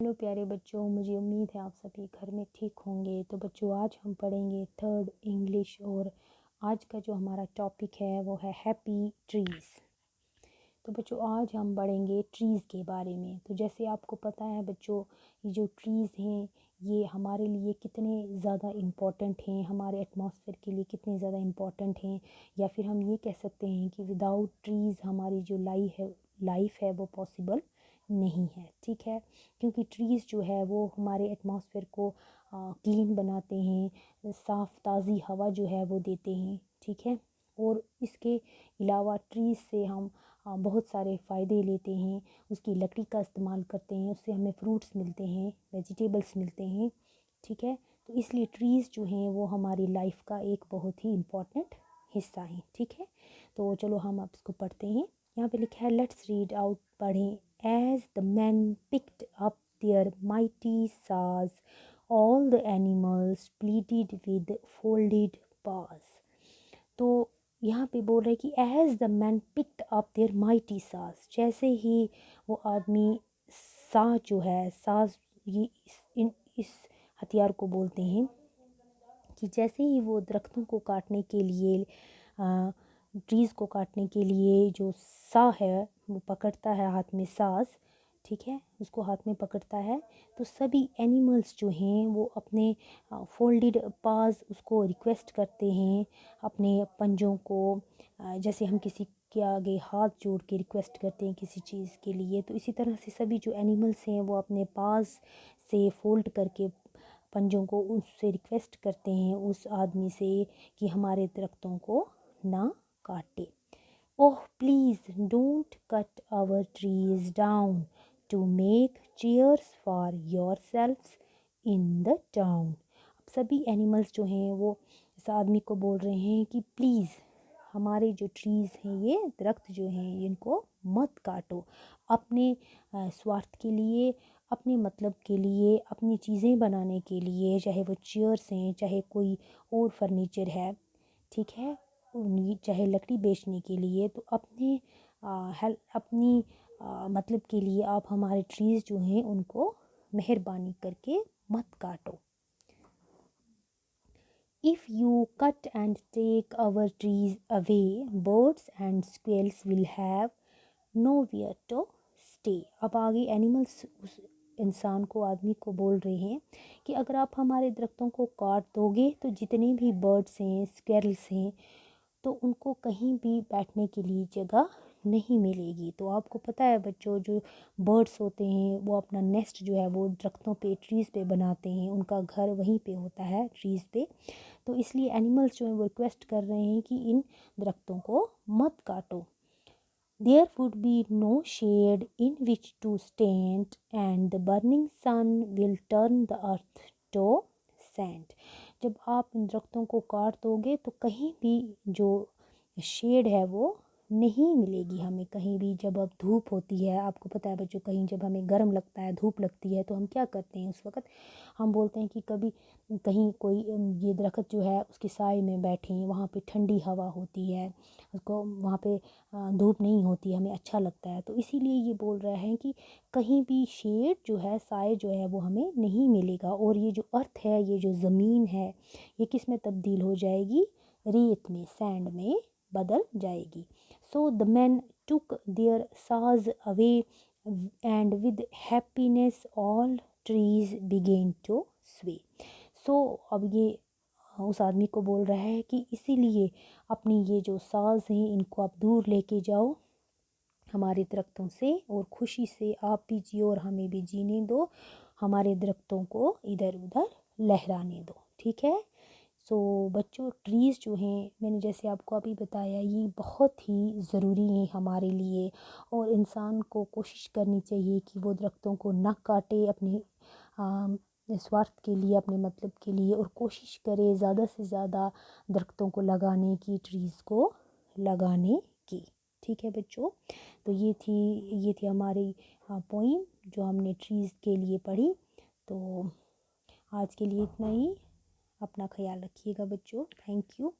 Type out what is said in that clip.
Hello प्यारे बच्चों, मुझे उम्मीद है आप सभी घर में ठीक होंगे। तो बच्चों, आज हम पढ़ेंगे थर्ड इंग्लिश और आज का जो हमारा टॉपिक है वो है हैप्पी ट्रीज़। तो बच्चों, आज हम पढ़ेंगे ट्रीज़ के बारे में। तो जैसे आपको पता है बच्चों, ये जो ट्रीज़ हैं ये हमारे लिए कितने ज़्यादा इम्पॉर्टेंट हैं, हमारे एटमॉस्फेयर के लिए कितने ज़्यादा इम्पॉर्टेंट हैं, या फिर हम ये कह सकते हैं कि विदाउट ट्रीज़ हमारी जो लाइफ है वो पॉसिबल नहीं है। ठीक है, क्योंकि ट्रीज़ जो है वो हमारे एटमॉस्फेयर को क्लीन बनाते हैं, साफ़ ताज़ी हवा जो है वो देते हैं। ठीक है, और इसके अलावा ट्रीज़ से हम बहुत सारे फ़ायदे लेते हैं। उसकी लकड़ी का इस्तेमाल करते हैं, उससे हमें फ्रूट्स मिलते हैं, वेजिटेबल्स मिलते हैं। ठीक है, तो इसलिए ट्रीज़ जो हैं वो हमारी लाइफ का एक बहुत ही इम्पॉर्टेंट हिस्सा है। ठीक है, तो चलो हम अब इसको पढ़ते हैं। यहाँ पे लिखा है, लेट्स रीड आउट, पढ़ें। As the men picked up their mighty saws, all the animals pleaded with folded paws. तो यहाँ पे बोल रहे हैं कि as the men picked up their mighty saws, जैसे ही वो आदमी साज जो है, साज ये इस हथियार को बोलते हैं कि जैसे ही वो दरख्तों को काटने के लिए ट्रीज़ को काटने के लिए जो सा है वो पकड़ता है हाथ में साज, ठीक है, उसको हाथ में पकड़ता है, तो सभी एनिमल्स जो हैं वो अपने फोल्डेड पाज उसको रिक्वेस्ट करते हैं अपने पंजों को। जैसे हम किसी के आगे हाथ जोड़ के रिक्वेस्ट करते हैं किसी चीज़ के लिए, तो इसी तरह से सभी जो एनिमल्स हैं वो अपने पाज से फोल्ड करके पंजों को उससे रिक्वेस्ट करते हैं उस आदमी से कि हमारे दरख्तों को ना काटे। Oh please don't cut our trees down to make chairs for yourselves in the town. अब सभी एनिमल्स जो हैं वो इस आदमी को बोल रहे हैं कि प्लीज़ हमारे जो ट्रीज़ हैं, ये दरख्त जो हैं, इनको मत काटो अपने स्वार्थ के लिए, अपने मतलब के लिए, अपनी चीज़ें बनाने के लिए, चाहे वो चेयर्स हैं, चाहे कोई और फर्नीचर है, ठीक है, चाहे लकड़ी बेचने के लिए, तो अपने अपनी मतलब के लिए आप हमारे ट्रीज़ जो हैं उनको मेहरबानी करके मत काटो। If you cut and take our trees away, birds and squirrels will have nowhere to stay. अब आगे एनिमल्स उस इंसान को, आदमी को बोल रहे हैं कि अगर आप हमारे दरख्तों को काट दोगे तो जितने भी बर्ड्स हैं, स्क्वेरल्स हैं, तो उनको कहीं भी बैठने के लिए जगह नहीं मिलेगी। तो आपको पता है बच्चों, जो बर्ड्स होते हैं वो अपना नेस्ट जो है वो दरख्तों पे, ट्रीज़ पे बनाते हैं, उनका घर वहीं पे होता है ट्रीज़ पे। तो इसलिए एनिमल्स जो हैं वो रिक्वेस्ट कर रहे हैं कि इन दरख्तों को मत काटो। There would be no shade in which to stand, and the burning sun will turn the earth to sand. जब आप इन दरख्तों को काट दोगे तो कहीं भी जो शेड है वो नहीं मिलेगी हमें कहीं भी। जब अब धूप होती है, आपको पता है बच्चों, कहीं जब हमें गर्म लगता है, धूप लगती है, तो हम क्या करते हैं उस वक़्त, हम बोलते हैं कि कभी कहीं कोई ये दरख्त जो है उसके साए में बैठें, वहाँ पे ठंडी हवा होती है, उसको वहाँ पे धूप नहीं होती, हमें अच्छा लगता है। तो इसीलिए ये बोल रहा है कि कहीं भी शेड जो है, साए जो है वो हमें नहीं मिलेगा। और ये जो अर्थ है, ये जो ज़मीन है, ये किस में तब्दील हो जाएगी, रेत में, सैंड में बदल जाएगी। So the man took their saws away and with happiness all trees begin to sway. So अब ये उस आदमी को बोल रहा है कि इसीलिए अपनी ये जो साज हैं इनको आप दूर लेके जाओ हमारे दरख्तों से, और खुशी से आप भी जियो और हमें भी जीने दो, हमारे दरख्तों को इधर उधर लहराने दो। ठीक है, सो बच्चों, ट्रीज़ जो हैं, मैंने जैसे आपको अभी बताया, ये बहुत ही ज़रूरी हैं हमारे लिए, और इंसान को कोशिश करनी चाहिए कि वो दरख्तों को ना काटे अपने स्वार्थ के लिए, अपने मतलब के लिए, और कोशिश करे ज़्यादा से ज़्यादा दरख्तों को लगाने की, ट्रीज़ को लगाने की। ठीक है बच्चों, तो ये थी हमारी पोइम जो हमने ट्रीज़ के लिए पढ़ी। तो आज के लिए इतना ही। अपना ख्याल रखिएगा बच्चों। Thank you.